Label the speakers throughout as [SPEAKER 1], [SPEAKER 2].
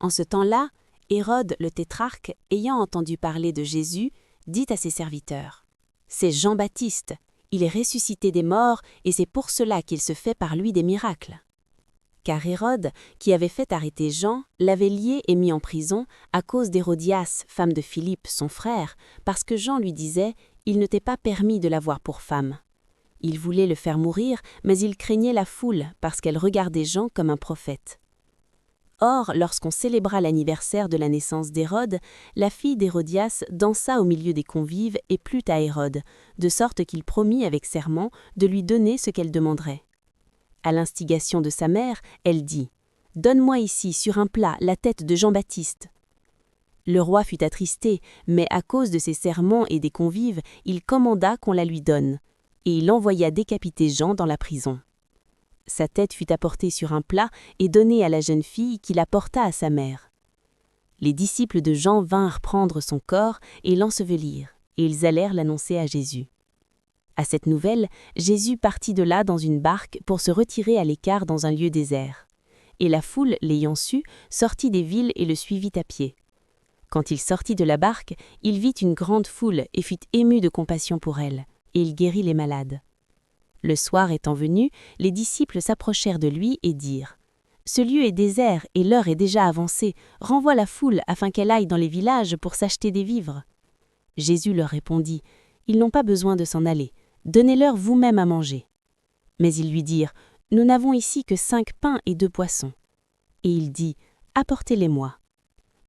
[SPEAKER 1] En ce temps-là, Hérode le tétrarque, ayant entendu parler de Jésus, dit à ses serviteurs : « C'est Jean-Baptiste, il est ressuscité des morts et c'est pour cela qu'il se fait par lui des miracles. » Car Hérode, qui avait fait arrêter Jean, l'avait lié et mis en prison à cause d'Hérodias, femme de Philippe, son frère, parce que Jean lui disait « Il ne t'est pas permis de l'avoir pour femme ». Il voulait le faire mourir, mais il craignait la foule parce qu'elle regardait Jean comme un prophète. Or, lorsqu'on célébra l'anniversaire de la naissance d'Hérode, la fille d'Hérodias dansa au milieu des convives et plut à Hérode, de sorte qu'il promit avec serment de lui donner ce qu'elle demanderait. À l'instigation de sa mère, elle dit « Donne-moi ici, sur un plat, la tête de Jean-Baptiste. » Le roi fut attristé, mais à cause de ses serments et des convives, il commanda qu'on la lui donne, et il envoya décapiter Jean dans la prison. Sa tête fut apportée sur un plat et donnée à la jeune fille qui la porta à sa mère. Les disciples de Jean vinrent prendre son corps et l'ensevelir, et ils allèrent l'annoncer à Jésus. À cette nouvelle, Jésus partit de là dans une barque pour se retirer à l'écart dans un lieu désert. Et la foule, l'ayant su, sortit des villes et le suivit à pied. Quand il sortit de la barque, il vit une grande foule et fut ému de compassion pour elle, et il guérit les malades. Le soir étant venu, les disciples s'approchèrent de lui et dirent : « Ce lieu est désert et l'heure est déjà avancée. Renvoie la foule afin qu'elle aille dans les villages pour s'acheter des vivres. » Jésus leur répondit : « Ils n'ont pas besoin de s'en aller. Donnez-leur vous-même à manger. » Mais ils lui dirent : « Nous n'avons ici que 5 pains et 2 poissons. » Et il dit : « Apportez-les-moi. »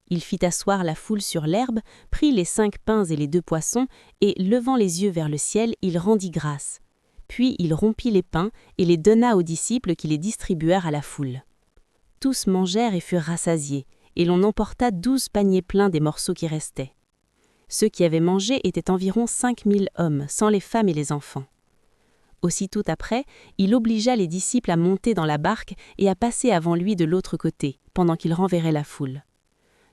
[SPEAKER 1] Il fit asseoir la foule sur l'herbe, prit les 5 pains et les 2 poissons, et, levant les yeux vers le ciel, il rendit grâce. Puis il rompit les pains et les donna aux disciples qui les distribuèrent à la foule. Tous mangèrent et furent rassasiés, et l'on emporta 12 paniers pleins des morceaux qui restaient. Ceux qui avaient mangé étaient environ 5000 hommes, sans les femmes et les enfants. Aussitôt après, il obligea les disciples à monter dans la barque et à passer avant lui de l'autre côté, pendant qu'il renverrait la foule.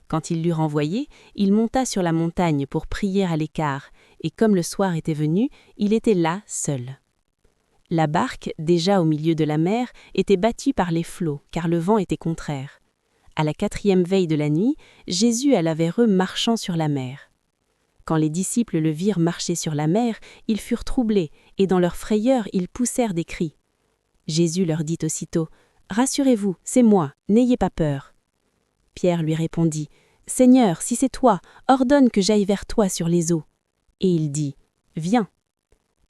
[SPEAKER 1] Quand il l'eut renvoyé, il monta sur la montagne pour prier à l'écart, et comme le soir était venu, il était là seul. La barque, déjà au milieu de la mer, était battue par les flots, car le vent était contraire. À la 4e veille de la nuit, Jésus alla vers eux marchant sur la mer. Quand les disciples le virent marcher sur la mer, ils furent troublés, et dans leur frayeur, ils poussèrent des cris. Jésus leur dit aussitôt : « Rassurez-vous, c'est moi, n'ayez pas peur. » Pierre lui répondit : « Seigneur, si c'est toi, ordonne que j'aille vers toi sur les eaux. » Et il dit : « Viens. »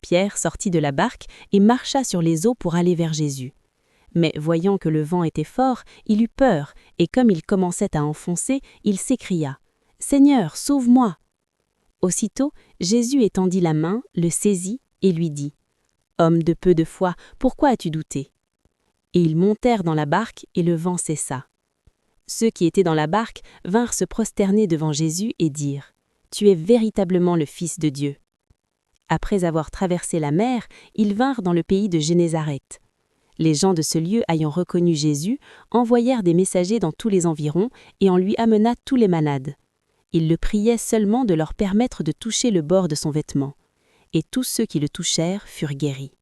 [SPEAKER 1] Pierre sortit de la barque et marcha sur les eaux pour aller vers Jésus. Mais voyant que le vent était fort, il eut peur, et comme il commençait à enfoncer, il s'écria : « Seigneur, sauve-moi !» Aussitôt, Jésus étendit la main, le saisit et lui dit : « Homme de peu de foi, pourquoi as-tu douté ?» Et ils montèrent dans la barque et le vent cessa. Ceux qui étaient dans la barque vinrent se prosterner devant Jésus et dirent : « Tu es véritablement le Fils de Dieu. » Après avoir traversé la mer, ils vinrent dans le pays de Génézareth. Les gens de ce lieu ayant reconnu Jésus, envoyèrent des messagers dans tous les environs et on lui amena tous les malades. Ils le priaient seulement de leur permettre de toucher le bord de son vêtement. Et tous ceux qui le touchèrent furent guéris.